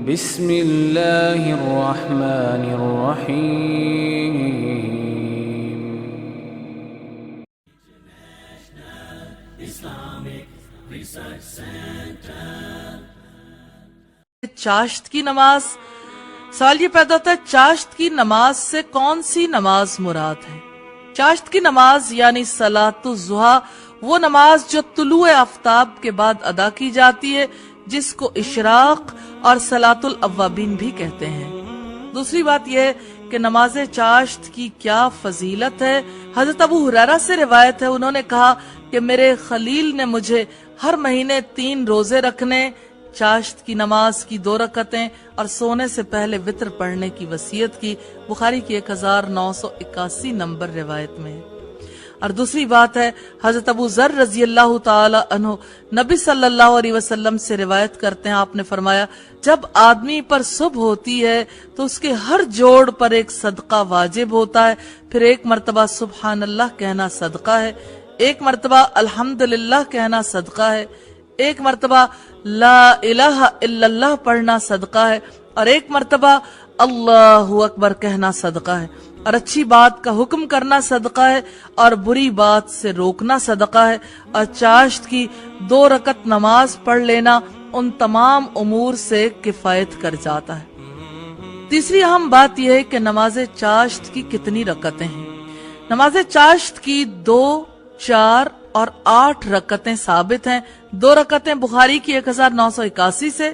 بسم اللہ الرحمن الرحیم. چاشت کی نماز. سوال یہ پیدا ہوتا ہے چاشت کی نماز سے کون سی نماز مراد ہے؟ چاشت کی نماز یعنی صلاۃ الضحیٰ وہ نماز جو طلوع آفتاب کے بعد ادا کی جاتی ہے، جس کو اشراق اور صلاۃ الاوابین بھی کہتے ہیں. دوسری بات یہ ہے کہ نماز چاشت کی کیا فضیلت ہے. حضرت ابو ہریرہ سے روایت ہے، انہوں نے کہا کہ میرے خلیل نے مجھے ہر مہینے 3 روزے رکھنے، چاشت کی نماز کی 2 رکعتیں اور سونے سے پہلے وطر پڑھنے کی وصیت کی. بخاری کی 1981 نمبر روایت میں ہے. اور دوسری بات ہے حضرت ابو ذر رضی اللہ تعالی عنہ نبی صلی اللہ علیہ وسلم سے روایت کرتے ہیں، آپ نے فرمایا جب آدمی پر صبح ہوتی ہے تو اس کے ہر جوڑ پر ایک صدقہ واجب ہوتا ہے، پھر 1 مرتبہ سبحان اللہ کہنا صدقہ ہے، 1 مرتبہ الحمدللہ کہنا صدقہ ہے، 1 مرتبہ لا الہ الا اللہ پڑھنا صدقہ ہے، اور 1 مرتبہ اللہ اکبر کہنا صدقہ ہے. اور اچھی بات کا حکم کرنا صدقہ ہے اور بری بات سے روکنا صدقہ ہے. اور چاشت کی 2 رکعت نماز پڑھ لینا ان تمام امور سے کفایت کر جاتا ہے. تیسری اہم بات یہ ہے کہ نماز چاشت کی کتنی رکعتیں ہیں. نماز چاشت کی 2، 4 اور 8 رکعتیں ثابت ہیں. 2 رکعتیں بخاری کی 1981 سے،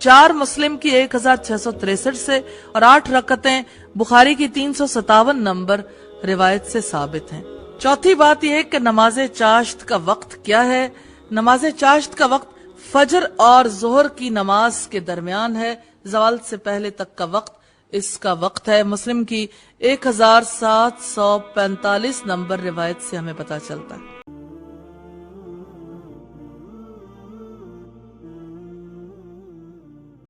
4 مسلم کی 1663 سے، اور 8 رکعتیں بخاری کی 357 نمبر روایت سے ثابت ہیں. چوتھی بات یہ ہے کہ نماز چاشت کا وقت کیا ہے. نماز چاشت کا وقت فجر اور ظہر کی نماز کے درمیان ہے. زوال سے پہلے تک کا وقت اس کا وقت ہے. مسلم کی 1745 نمبر روایت سے ہمیں پتہ چلتا ہے.